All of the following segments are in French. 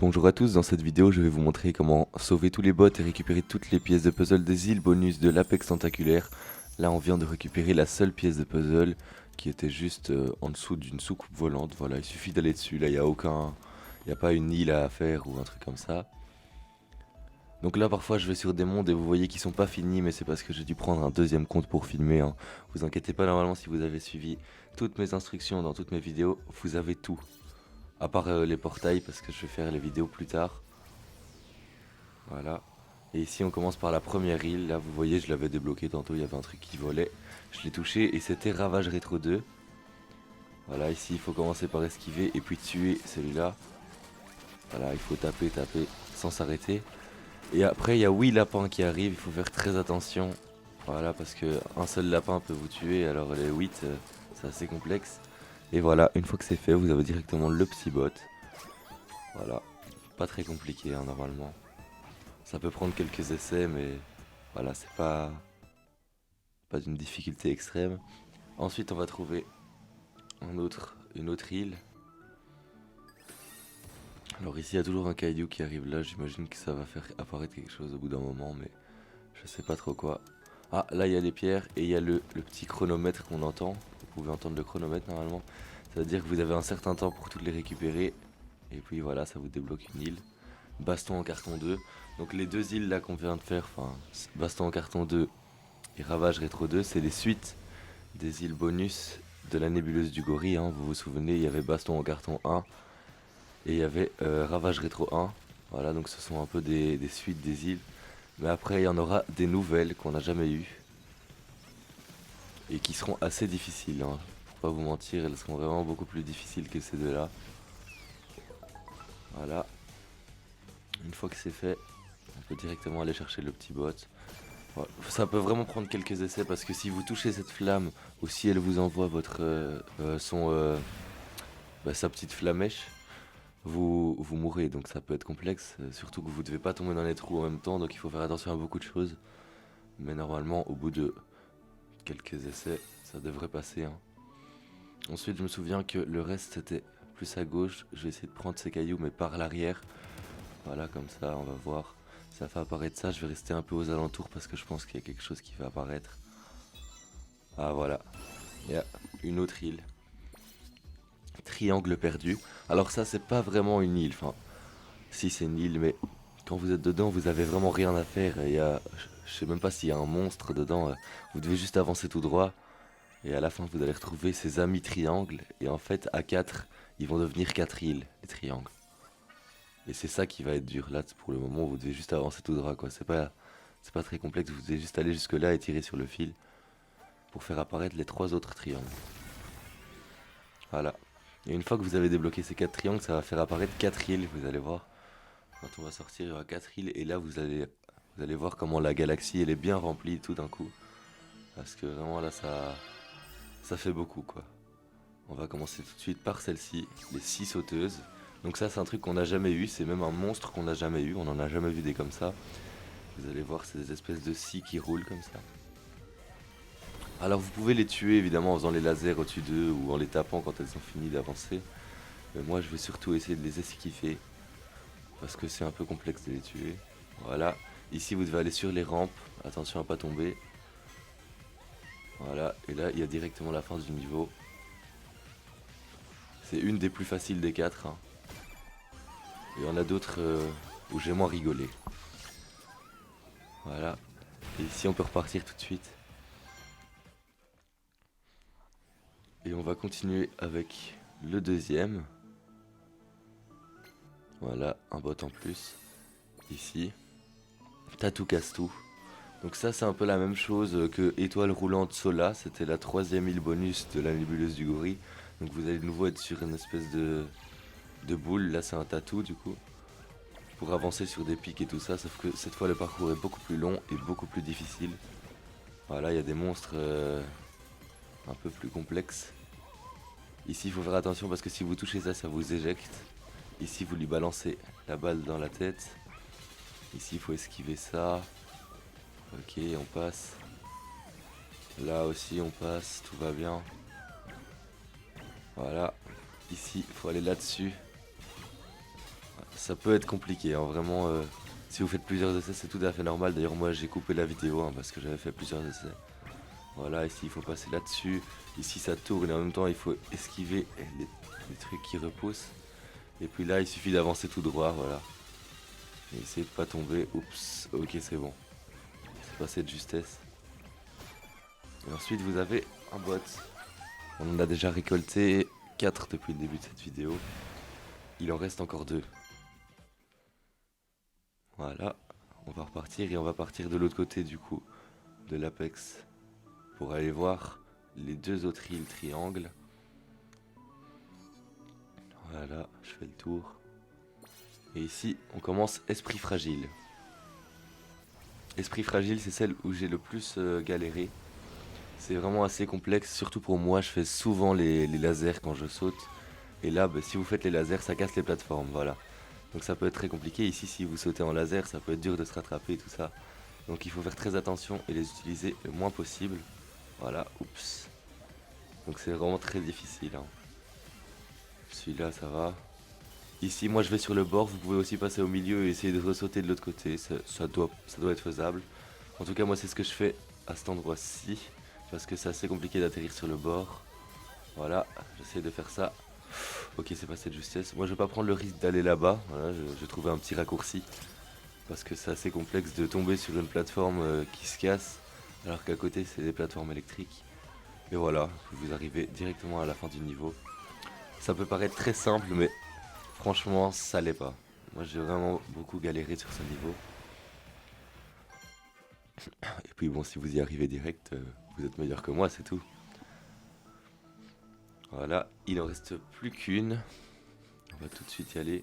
Bonjour à tous, dans cette vidéo je vais vous montrer comment sauver tous les bots et récupérer toutes les pièces de puzzle des îles bonus de l'Apex Tentaculaire. Là on vient de récupérer la seule pièce de puzzle qui était juste en dessous d'une soucoupe volante. Voilà, il suffit d'aller dessus, là il n'y a pas une île à faire ou un truc comme ça. Donc là parfois je vais sur des mondes et vous voyez qu'ils sont pas finis, mais c'est parce que j'ai dû prendre un deuxième compte pour filmer, hein. Vous inquiétez pas, normalement si vous avez suivi toutes mes instructions dans toutes mes vidéos, vous avez tout. À part les portails parce que je vais faire les vidéos plus tard. Voilà. Et ici on commence par la première île. Là vous voyez je l'avais débloqué tantôt, il y avait un truc qui volait. Je l'ai touché et c'était Ravage Rétro 2. Voilà, ici il faut commencer par esquiver et puis tuer celui-là. Voilà, il faut taper, taper sans s'arrêter. Et après il y a 8 lapins qui arrivent, il faut faire très attention. Voilà, parce que un seul lapin peut vous tuer, alors les 8 c'est assez complexe. Et voilà, une fois que c'est fait, vous avez directement le petit bot. Voilà, pas très compliqué hein, normalement. Ça peut prendre quelques essais, mais voilà, c'est pas d'une difficulté extrême. Ensuite, on va trouver une autre île. Alors ici, il y a toujours un caillou qui arrive là. J'imagine que ça va faire apparaître quelque chose au bout d'un moment, mais je sais pas trop quoi. Ah, là, il y a les pierres et il y a le petit chronomètre qu'on entend. Vous pouvez entendre le chronomètre normalement. Ça veut dire que vous avez un certain temps pour toutes les récupérer. Et puis voilà, ça vous débloque une île. Baston en carton 2. Donc les deux îles là qu'on vient de faire, enfin Baston en carton 2 et Ravage Rétro 2, c'est les suites des îles bonus de la nébuleuse du gorille, hein. Vous vous souvenez, il y avait Baston en carton 1 et il y avait Ravage Rétro 1. Voilà, donc ce sont un peu des suites des îles. Mais après, il y en aura des nouvelles qu'on n'a jamais eues et qui seront assez difficiles, hein. Pour pas vous mentir, elles seront vraiment beaucoup plus difficiles que ces deux-là. Voilà. Une fois que c'est fait, on peut directement aller chercher le petit bot. Ouais, ça peut vraiment prendre quelques essais parce que si vous touchez cette flamme ou si elle vous envoie sa petite flamèche, vous mourrez. Donc ça peut être complexe, surtout que vous devez pas tomber dans les trous en même temps, donc il faut faire attention à beaucoup de choses. Mais normalement, au bout de quelques essais, ça devrait passer, hein. Ensuite, je me souviens que le reste c'était plus à gauche. Je vais essayer de prendre ces cailloux, mais par l'arrière. Voilà, comme ça, on va voir. Ça fait apparaître ça. Je vais rester un peu aux alentours parce que je pense qu'il y a quelque chose qui va apparaître. Ah voilà, il y a une autre île. Triangle perdu. Alors ça c'est pas vraiment une île, enfin si c'est une île mais quand vous êtes dedans vous avez vraiment rien à faire. Je sais même pas s'il y a un monstre dedans, vous devez juste avancer tout droit. Et à la fin vous allez retrouver ces amis triangles. Et en fait à 4 ils vont devenir 4 îles, les triangles. Et c'est ça qui va être dur là pour le moment, vous devez juste avancer tout droit quoi. C'est pas très complexe, vous devez juste aller jusque là et tirer sur le fil pour faire apparaître les 3 autres triangles. Voilà. Et une fois que vous avez débloqué ces 4 triangles, ça va faire apparaître 4 îles, vous allez voir. Quand on va sortir, il y aura 4 îles et là vous allez voir comment la galaxie elle est bien remplie tout d'un coup. Parce que vraiment là ça fait beaucoup quoi. On va commencer tout de suite par celle-ci, les 6 sauteuses. Donc ça c'est un truc qu'on n'a jamais eu, c'est même un monstre qu'on n'a jamais eu, on n'en a jamais vu des comme ça. Vous allez voir c'est des espèces de scies qui roulent comme ça. Alors vous pouvez les tuer évidemment en faisant les lasers au-dessus d'eux ou en les tapant quand elles ont fini d'avancer. Mais moi je vais surtout essayer de les esquiver parce que c'est un peu complexe de les tuer. Voilà, ici vous devez aller sur les rampes, attention à pas tomber. Voilà, et là il y a directement la fin du niveau. C'est une des plus faciles des 4, hein. Et il y en a d'autres où j'ai moins rigolé. Voilà, et ici on peut repartir tout de suite. Et on va continuer avec le deuxième. Voilà, un bot en plus. Ici. Tatou Castou. Donc ça c'est un peu la même chose que Étoile Roulante Sola. C'était la troisième île bonus de la nébuleuse du gorille. Donc vous allez de nouveau être sur une espèce de boule. Là c'est un tatou du coup. Pour avancer sur des pics et tout ça. Sauf que cette fois le parcours est beaucoup plus long et beaucoup plus difficile. Voilà, il y a des monstres un peu plus complexes. Ici il faut faire attention parce que si vous touchez ça, ça vous éjecte. Ici vous lui balancez la balle dans la tête. Ici il faut esquiver ça. Ok, on passe. Là aussi on passe, tout va bien. Voilà. Ici il faut aller là-dessus. ça peut être compliqué, hein, vraiment. Si vous faites plusieurs essais, c'est tout à fait normal. D'ailleurs, moi j'ai coupé la vidéo hein, parce que j'avais fait plusieurs essais. Voilà, ici il faut passer là-dessus. Ici ça tourne et en même temps il faut esquiver les trucs qui repoussent. Et puis là, il suffit d'avancer tout droit, voilà. Et essayer de pas tomber. Oups, ok, c'est bon. C'est passé de justesse. Et ensuite, vous avez un bot. On en a déjà récolté 4 depuis le début de cette vidéo. Il en reste encore 2. Voilà, on va repartir et on va partir de l'autre côté du coup de l'Apex pour aller voir les 2 autres îles triangles. Voilà, je fais le tour. Et ici, on commence Esprit Fragile. Esprit Fragile, c'est celle où j'ai le plus galéré. C'est vraiment assez complexe, surtout pour moi, je fais souvent les lasers quand je saute. Et là, bah, si vous faites les lasers, ça casse les plateformes, voilà. Donc ça peut être très compliqué. Ici, si vous sautez en laser, ça peut être dur de se rattraper et tout ça. Donc il faut faire très attention et les utiliser le moins possible. Voilà, oups. Donc c'est vraiment très difficile, hein. Celui-là, ça va. Ici, moi je vais sur le bord, vous pouvez aussi passer au milieu et essayer de ressauter de l'autre côté. Ça doit être faisable. En tout cas, moi c'est ce que je fais à cet endroit-ci. Parce que c'est assez compliqué d'atterrir sur le bord. Voilà, j'essaie de faire ça. Ok, c'est passé de justesse. Moi je vais pas prendre le risque d'aller là-bas. Voilà, je trouvé un petit raccourci. Parce que c'est assez complexe de tomber sur une plateforme qui se casse. Alors qu'à côté c'est des plateformes électriques. Et voilà, vous arrivez directement à la fin du niveau. Ça peut paraître très simple, mais franchement, ça l'est pas. Moi, j'ai vraiment beaucoup galéré sur ce niveau. Et puis bon, si vous y arrivez direct, vous êtes meilleur que moi, c'est tout. Voilà, il en reste plus qu'une. On va tout de suite y aller.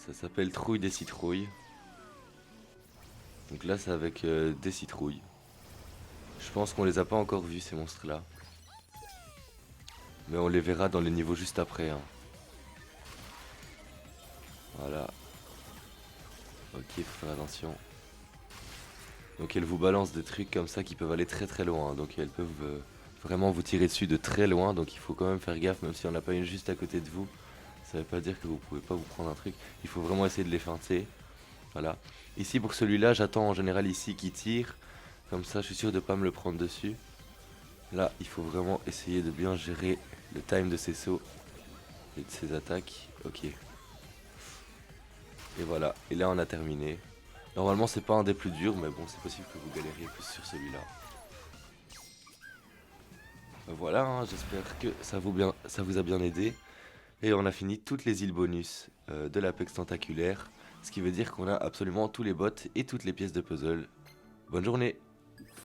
Ça s'appelle Trouille des citrouilles. Donc là, c'est avec des citrouilles. Je pense qu'on les a pas encore vus, ces monstres-là. Mais on les verra dans les niveaux juste après, hein. Voilà. Ok, faut faire attention. Donc elles vous balancent des trucs comme ça qui peuvent aller très très loin. Donc elles peuvent vraiment vous tirer dessus de très loin. Donc il faut quand même faire gaffe, même si on n'a pas une juste à côté de vous. Ça veut pas dire que vous pouvez pas vous prendre un truc. Il faut vraiment essayer de les feinter. Voilà. Ici pour celui-là, j'attends en général ici qu'il tire. Comme ça, je suis sûr de pas me le prendre dessus. Là, il faut vraiment essayer de bien gérer le time de ses sauts et de ses attaques. Ok. Et voilà. Et là, on a terminé. Normalement, c'est pas un des plus durs, mais bon, c'est possible que vous galériez plus sur celui-là. Voilà, hein, j'espère que ça vous a bien aidé. Et on a fini toutes les îles bonus de l'Apex Tentaculaire. Ce qui veut dire qu'on a absolument tous les bots et toutes les pièces de puzzle. Bonne journée!